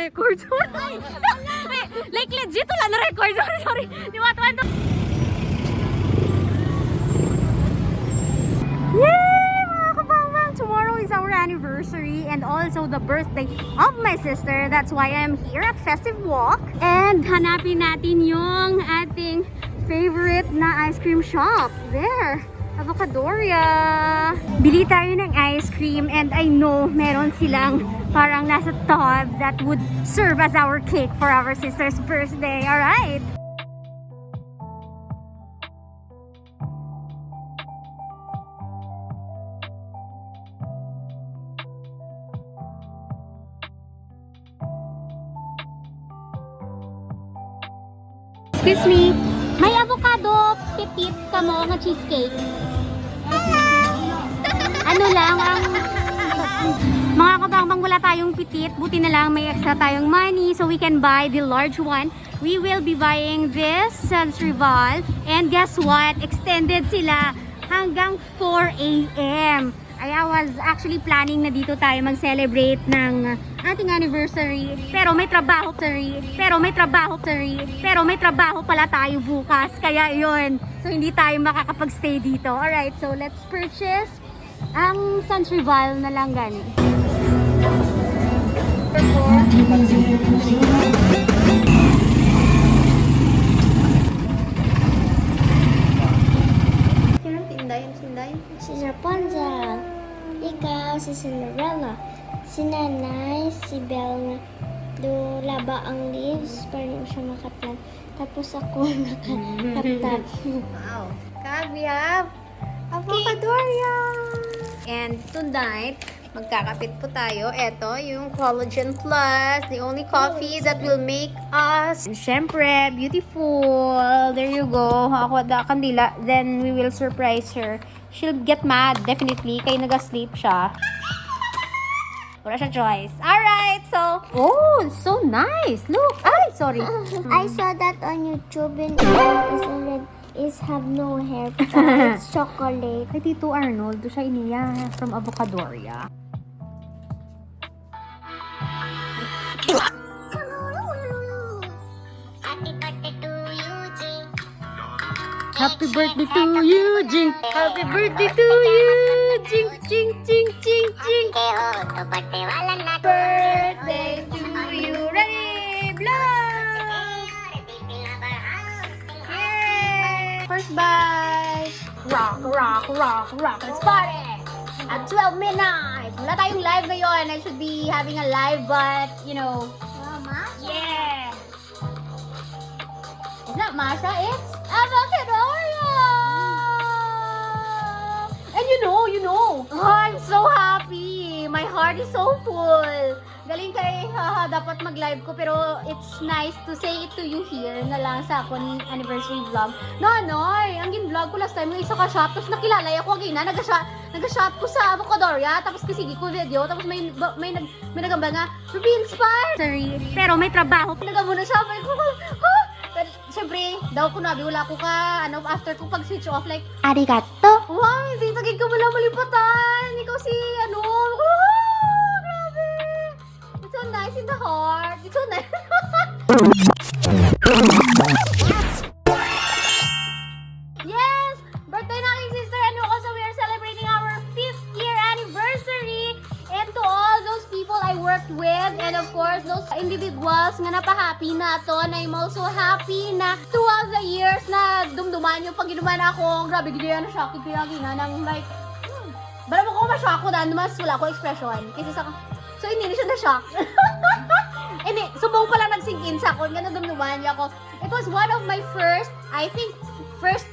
na-record. Like legit wala na-record. Sorry. Di ba? Yay! Mga kabangbang! Tomorrow is our anniversary and also the birthday of my sister. That's why I'm here at Festive Walk. And hanapin natin yung ating favorite na ice cream shop. There! Avocadoria! Bili tayo ng ice cream and I know meron silang parang nasa tub that would serve as our cake for our sister's birthday. Alright! Excuse me, may avocado petit ka mo nga cheesecake. Ano lang, ang mga kabangabang wala tayong petit, buti na lang may extra tayong money so we can buy the large one. We will be buying this Rival and guess what? Extended sila hanggang 4 a.m. I was actually planning na dito tayo mag-celebrate ng ating anniversary. Pero may trabaho pala tayo bukas. Kaya yun. So hindi tayo makakapag-stay dito. Alright, so let's purchase ang Rival na lang gani. Tinday. Si Rapunzel. Ikaw, si Cinderella. Si Nanay, si Belle na laba ang leaves para hindi siya makatlan. Tapos ako nakatap. Wow. God, we have Avocadoria. And tonight, magkakapit po tayo. Ito, yung Collagen Plus. The only coffee that will make us, syempre, beautiful. There you go. Ako da kandila. Then, we will surprise her. She'll get mad, definitely. Kaya nag-sleep siya. Wala siya choice. Alright, so, oh, it's so nice. Look. Ay, sorry. I saw that on YouTube and is have no hair. It's chocolate. Kay Tito Arnold, doon siya iniya from Avocadoria. Happy birthday to you, Jing. Happy birthday to you, Jing, Jing, Jing, Jing, Jing. Birthday to you, ready, blow. Yay! First bite. Rock. Let's party. At 12 midnight. Wala tayong live ngayon. I should be having a live, but, you know. Yeah. It's not Masha, it's Avocadoria! And you know, oh, I'm so happy. My heart is so full. Galing kay, dapat mag-live ko, pero it's nice to say it to you here na lang sa akong anniversary vlog. Noy, ang gin-vlog ko last time, yung isa ka shop, tapos nakilala ako again na, nag-shop ko sa Avocadoria, tapos kisigi ko video, tapos may nagamba nga, Rubeinspired! Sorry, pero may trabaho. Nagamo na siya, may siyempre, daw ko nabi, wala ko ka, after ko pag-switch off, like, Arigato. wow, hindi tagig ka wala malipatan. Ikaw si, grabe. It's so nice in the heart. It's so nice. Yes! Birthday na aking sister, so we are celebrating our 5th year anniversary. And to all those people I worked with, and of course, those individuals nga napahappy na to, and I'm also happy na throughout the years na dumduman yung pag inuman ako, grabe, gila na shock, kaya nang like, bala mo ko ma-shock ko na, mas wala ko expression. Kasi so hindi siya na-shock. Hindi, subong pa lang nag-sink in sa ako, nga dumduman niya ako. It was one of my first 100,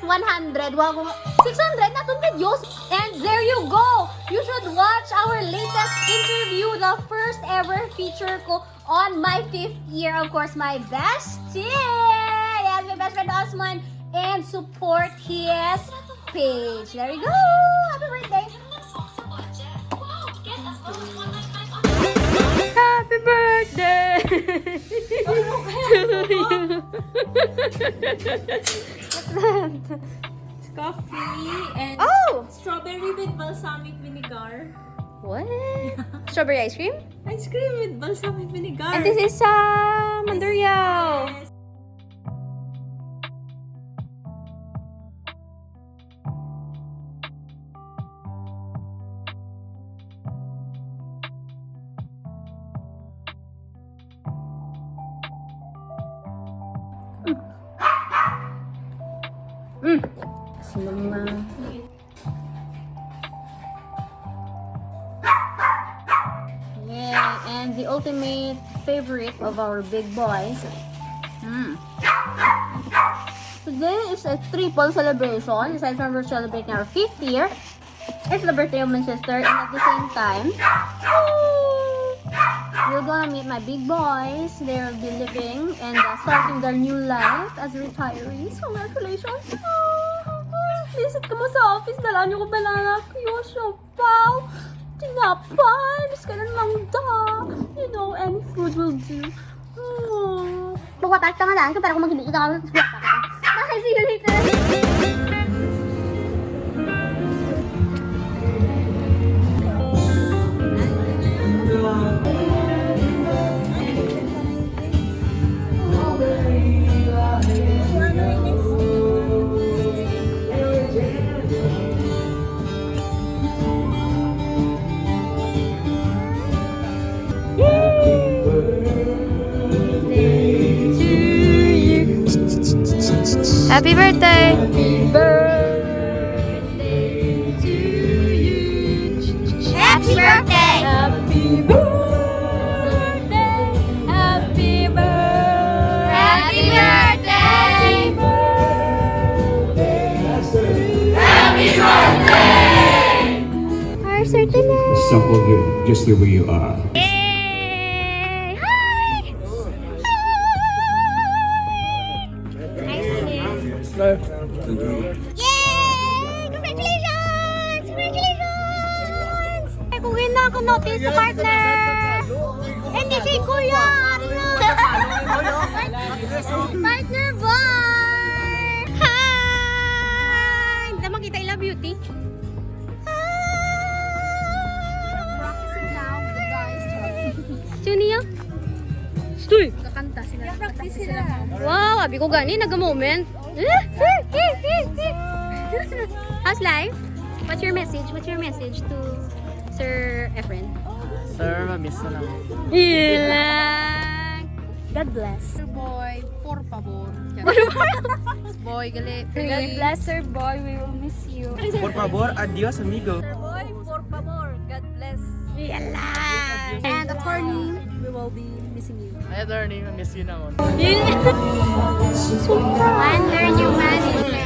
600 natong videos. And there you go! You should watch our latest interview, the first ever feature ko on my 5th year. Of course, my bestie! Yes, my best friend Osman. And support his page. There you go! Happy birthday! Happy birthday! What's that? Coffee and strawberry with balsamic vinegar. What? Strawberry ice cream? Ice cream with balsamic vinegar. And this is Mandurriao. Yes. Yeah, and the ultimate favorite of our big boys. Today is a triple celebration. Aside from we're celebrating our 5th year, it's the birthday of my sister, and at the same time, we're gonna meet my big boys. They'll be living and starting their new life as retirees. Congratulations! Visit ka mo sa office. Dala niyo ko banana Q, siopaw, tinapay, biskanan mangda. You know, any food will do. Pagwatak ka nga lang, pero kung mag-hindi ka kami, bye! See you later! Happy birthday! Happy birthday to you! Happy birthday! Happy birthday! Happy birthday! Happy birthday! Happy birthday! Our certain Simple, you just the way you are. Yay! Hi! Yay! Congratulations! Congratulations! Ay, kuhin na ako notice sa partner! Hindi si Kuya! Partner boy! Hi! Hindi makita ila beauty. Practicing now, guys. Chuniya? Stoy! Kakanta sila. Practice sila. Wow, abi ko gani, nag-moment. How's life? What's your message? What's your message to Sir Efren? Sir, mamiss na lang. Ilang! God bless. Sir boy, por favor. Boy, gali. God bless, sir boy. We will miss you. Por favor, adios, amigo. Sir boy, por favor. God bless. Ilang! And attorney, we will be missing you. Ay, attorney, mamiss you naman. Under new management.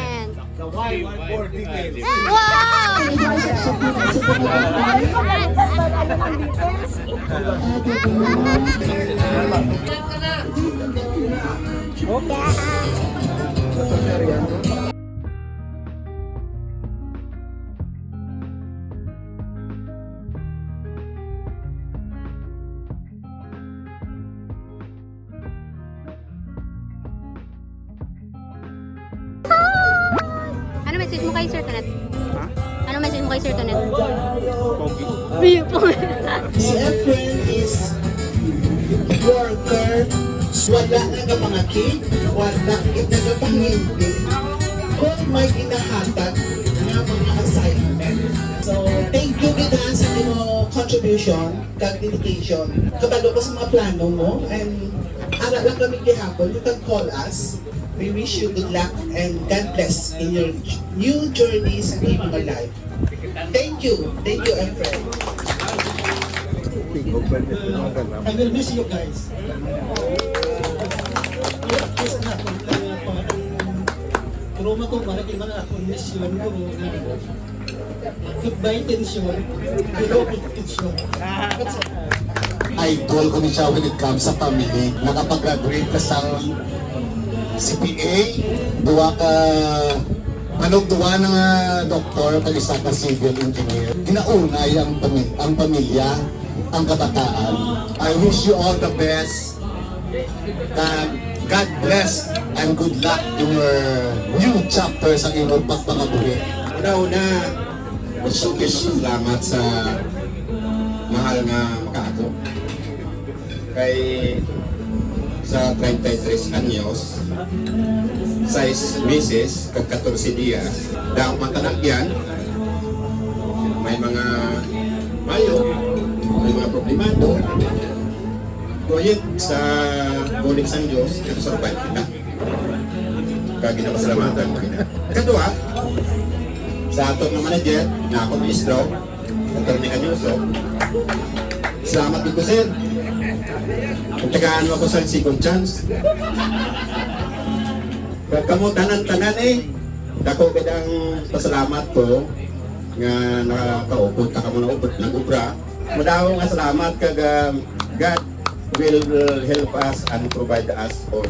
Ano message mo kay Sir Tonet? Ha? Ano message mo kay Sir Tonet? Pogi. Si Efren is worker, wala nagapangakit, wala nagapangindi, kung may inahatag na mga assignment. So, thank you kita sa imo contribution, kag dedication, kabalo ko sa mga plano mo, and ara lang kami gihapon, you can call us. We wish you good luck and God bless in your new journey sa iyong life. Thank you, Efren. I will miss you guys. Roma ko para kay mga ako mission ko. Goodbye tension. Hello tension. Idol ko ni siya when it comes sa family. Nakapag-graduate ka sa CPA, duwa ka duwa ng doktor, kag isa ka civil engineer. Ginaunay ang pamilya, ang kabataan. I wish you all the best. God bless and good luck in your new chapter sa inyong pagpakabuhi. Una-una, gusto ko salamat sa mahal nga makaako. Kay sa 33 anyos, 6 meses, kag 14 días, daw matanagyan, may mga mayo, may mga problemado, proyek sa bulig sang Diyos, ito sa rupay kita. Kaya ginapasalamatan mo kita. Kadua, sa ato ng manager, na ako ministro, Dr. Mekanyoso, salamat dito sir. Kung tagaan mo ako sa second chance. Kaya kamo tanan-tanan dako kadang pasalamat ko nga nakakaupod ta kamo na upod nag-ubra. Madaw nga salamat kag God will help us and provide us all.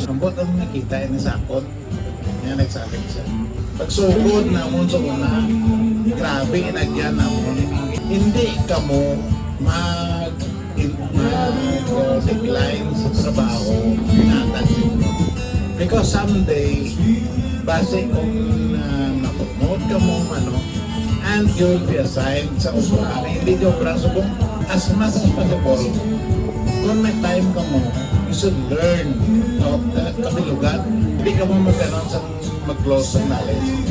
Ambot ang nakita ini sa akon. Nga nagsabi siya. Pagsugod na mo sa una, grabe inagyan na mo. Hindi ka mo mag-decline sa trabaho, pinatasin mo. Because someday, base kung mapromote ka mo, and you'll be assigned sa obra. Hindi ka obra. So kung as much as possible, kung may time ka mo, you should learn of the kabilugan. Hindi ka mo magkaroon sa mag-close ng knowledge.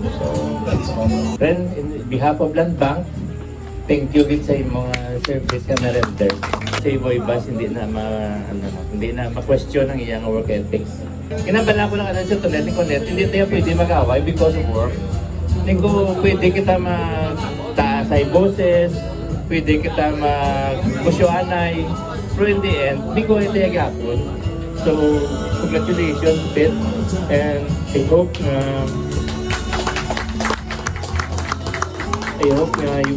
So, that's all. Friend, in behalf of Land Bank, thank you din sa mga service ka na-render. Sa Iboy Bus, hindi na ma-question ang iyang work ethics. Kinabala ko lang sa Tonet, hindi tayo pwede mag-away because of work. Hindi ko pwede kita magtaas ay boses, pwede kita mag-busyoanay, pero in the end, hindi ko ito yagapon. So, congratulations, Pete, and I hope you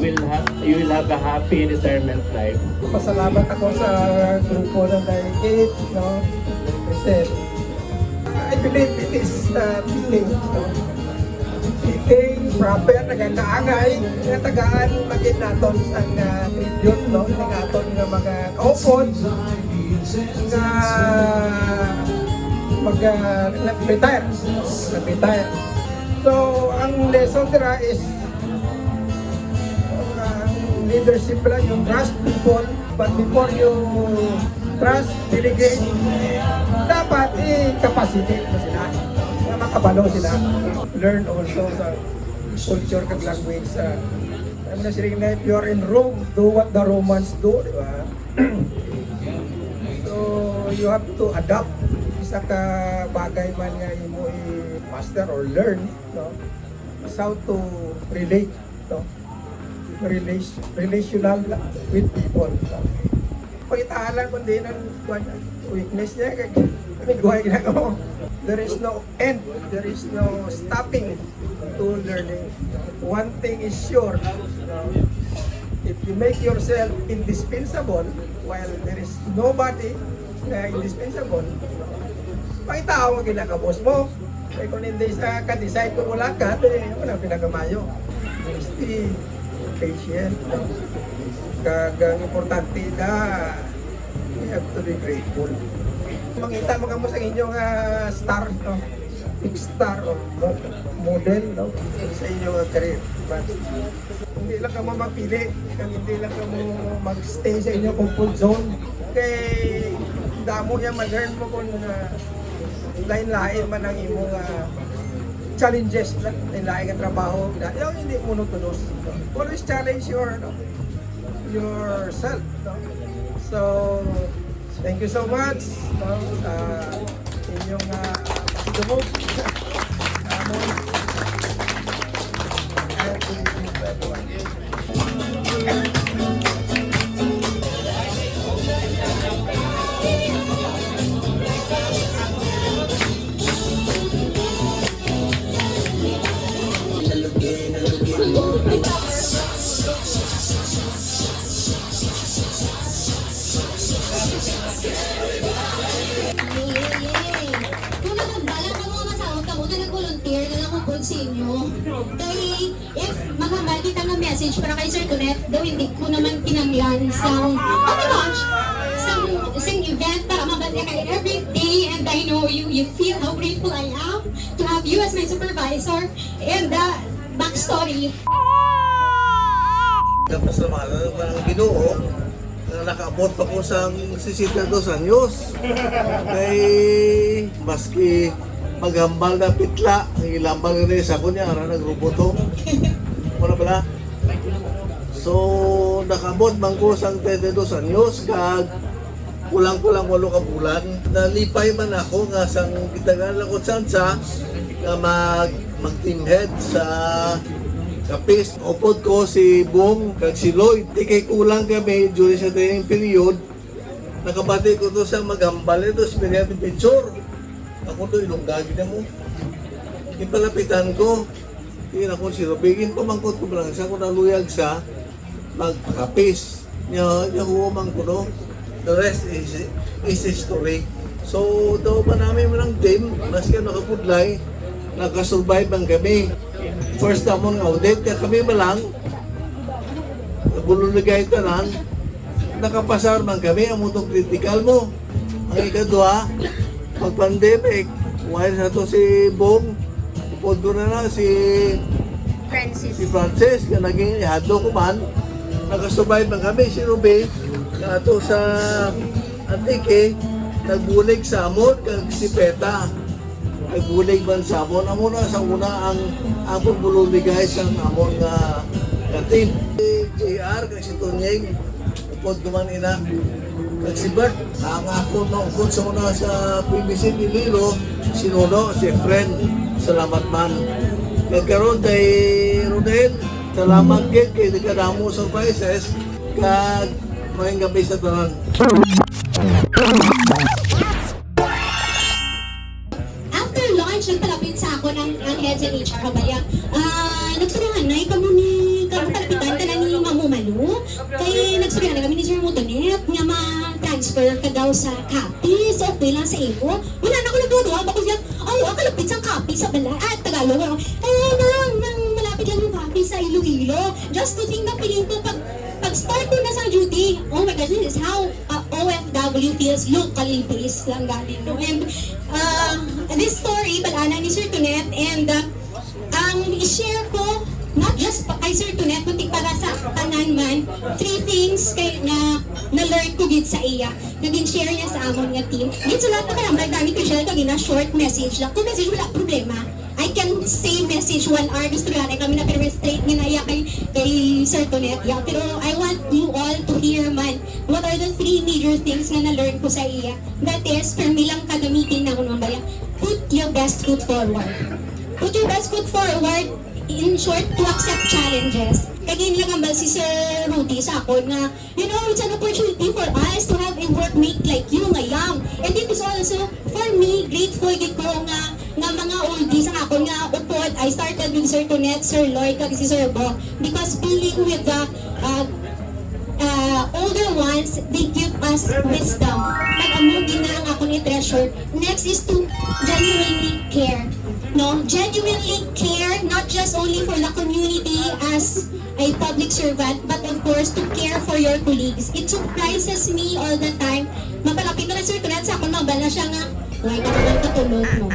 will have a happy retirement life. Pasalamat ako sa grupo ng Daigate, no? Kasi I believe it is fitting, no? Fitting, proper, nagagaangay, nga tagaan maging naton ang tribute, no? Naton nga mga kaupod, nga mag-retire. So, ang lesson dira is leadership lang, yung trust people, but before you trust, delegate, dapat i-capacitate mo sila, na makabalo sila. Learn also sa culture kag language. Alam mo na siya na, if you're in Rome, do what the Romans do, di ba? So, you have to adapt isa ka bagay man nga imo i-master or learn, no? Is how to relate, no? Relational with people. Pagitaalan ko din ang weakness niya, there is no end, there is no stopping to learning. One thing is sure, if you make yourself indispensable while there is nobody na indispensable, pagitao mo ginagabos mo. Kaya kung hindi sa ka-decide kung wala ka, wala pinagamayo. Be patient. Kagang importante na we have to be grateful. Makita mo kamo sa inyong star, no? Big star o model, no? Sa inyong career. But hindi lang kamo magpili, hindi lang kamo magstay sa inyong comfort zone. Kay damo niya mag-learn mo kung lain-lain man ang imong challenges lang, lain ang trabaho, yung hindi monotonous. Always challenge yourself. No? So, thank you so much sa inyong pasidumog. Kung nakagbala ka mga masawag ka muna nag-volunteer na lang kung sa inyo. Kaya if makamahal kita ng message para kay Sir Tonet, daw hindi ko naman kinanglan sa, oh my gosh, sa event para mabasa ka every day, and I know you feel how grateful I am to have you as my supervisor, and backstory. Kapasamahan ng Ginoo na nakaabot pa ko sa 62 anyos. Kay maski maghambal na pitla, ang ilambal rin sa kunya, nagruboto. Wala pala? So, nakaabot man ko sa 32 anyos, kag kulang-kulang 8 ka bulan. Nalipay man ako nga sang gitagan lang ko sansa nga mag-team head sa kapis. Upod ko si Bong kag si Lloyd. Di kay kulang kami during sa training period. Nakabati ko to sa maghambal ito si Miriam Picture. Ako to ilunggagi na mo. Ipalapitan ko. Tingin ako si Robigin. Pamangkot ko lang siya. Kung naluyag sa magkapis. Niya huwamang ko no. The rest is history. So, daw pa namin mo ng team. Maski nakapudlay. Nakasurvive ang kami. First namon nga audit, kaya kami malang bulunigay tanan, nakapasar man kami ang mutong critical mo. Ang ikadwa, pag-pandemic, while na to si Bong, upod ko na si Francis, ka naging ihado ko man, nakasurvive man kami, si Ruby, kato sa Antique, nagbulig sa amon, kag si Peta. Nagbulig man sa amon. Amo na sa una ang pagbulubigay sa amon nga team. Si JR, kag si Tonyeng, upod duman ina. Kag si Bert, ang ako na upod sa una sa PBC ni Lilo, sinuno, si friend, salamat man. Nagkaroon kay Rodel, salamat kay Kadamo Surprises, kag maing gabi sa tanan. Nagpalapit sa ako ng heads and HR kabaya. Nagsuruhan na ikaw ni palapitan ka na ni Mamumalo. Kaya nagsuruhan na kami ni Sir Motonet nga ma-transfer ka daw sa copy. So okay lang sa iyo. Wala na ako nagduduwa. Bako yan, kalapit sa copy sa bala. At Tagalog. Nang malapit lang yung copy sa Iloilo. Just to think na piling ko pag-start ko na sa duty. Oh my gosh, this is how OFW feels locally based lang galing. No? And this story, balana ni Sir Tonet, and ang i-share ko, not just kay Sir Tonet, kundi para sa tanan man, 3 things na na-learn ko gid sa iya. Naging share niya sa amon nga team. Gid sa lahat na karambay, dami ko share kag na short message lang. Kung message wala problema, I can say message 1 hour, gusto rin kami na pero straight nga na iya kay Sir Tonet. Yeah. Pero I want you all to hear man, what are the 3 major things na na-learn ko sa iya. That is, for me lang kagamitin na kung mabaya, put your best foot forward. Put your best foot forward, in short, to accept challenges. Kagin lang ang si Sir Rudy sa ako na, you know, it's an opportunity for us to have a workmate like you ngayang. And it is also, for me, grateful gid ko nga mga oldies ang ako nga upod. I started with Sir Tonet, Sir Lloyd, kag si Sir Bo, because being with the older ones, they give us wisdom. Nag-among din na ang ako ni treasure. Next is to genuinely care. No, genuinely care, not just only for the community as a public servant, but of course to care for your colleagues. It surprises me all the time. Mapalapit na Sir Tonet sa akong mabala siya nga, why ka naman katulog mo?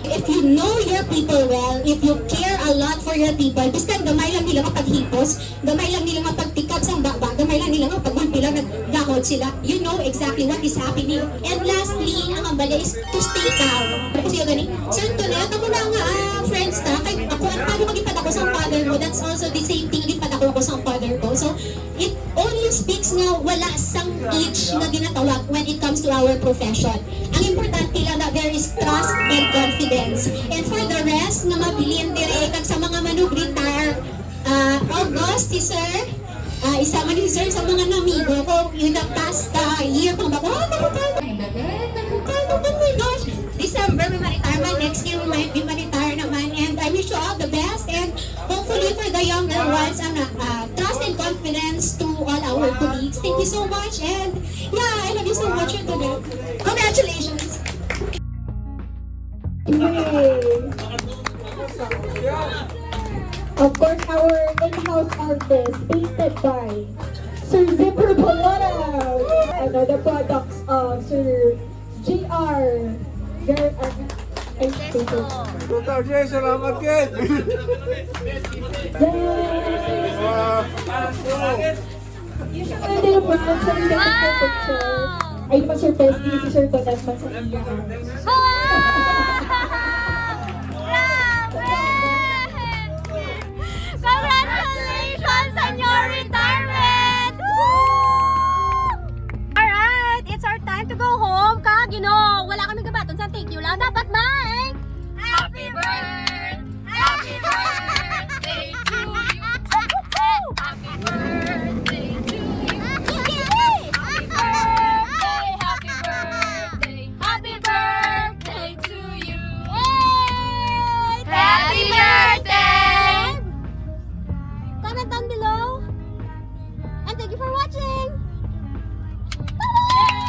If you know your people well, if you care a lot for your people, biskan gamay lang nila mapaghipos, gamay lang nila mapagtikap sa baba, gamay lang nila mapagulpila, naggahod sila, you know exactly what is happening. And lastly, ang ambala is to stay calm. Kasi gani, Sir Tonet, ako na nga friends na, kay ako, paano magipad ako sa father mo, that's also the same thing, magipad ako sa father ko. So, it only speaks nga wala sang age na ginatawag when it comes to our profession. Ang importante lang na there is trust and confidence. And for the rest, na mabilin dire kag sa mga manug-retire, August, si Sir, isama ni Sir sa mga namigo ko in the past year kung ba, oh my gosh, December may ma-retirement, next year we might be ma-retire naman, and I wish you all the best, and hopefully for the younger ones, trust and confidence to all our colleagues. Thank you so much, and yeah, I love you so much. Congratulations. Of course, our in-house artist, painted by Sir Zipper Bolora. The products of Sir JR. Total Jay, salamat kid! Pwede yung brand, Sir Zipper picture. Ay, naman Sir Pesky, si Sir Tonet man sa iya. Congratulations on your retirement! Woo! Alright, it's our time to go home. Kag, wala kami gabaton sa thank you lang. Dapat may happy birthday! Happy birthday to you! Happy birthday to you! Happy birthday! Happy birthday! Happy birthday to you! Happy birthday! Comment down below. And thank you for watching. Yay!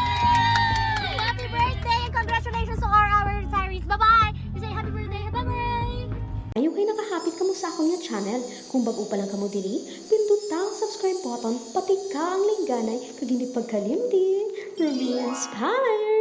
Happy birthday and congratulations to all our retirees. Bye-bye. We say happy birthday. Bye-bye. Ayaw kayo nakahapit ka mo sa akong nga channel. Kung bago pa lang ka mo diri, pindot ang subscribe button, pati ka ang lingganay, kag hindi pagkalimtin. Rubeinspired!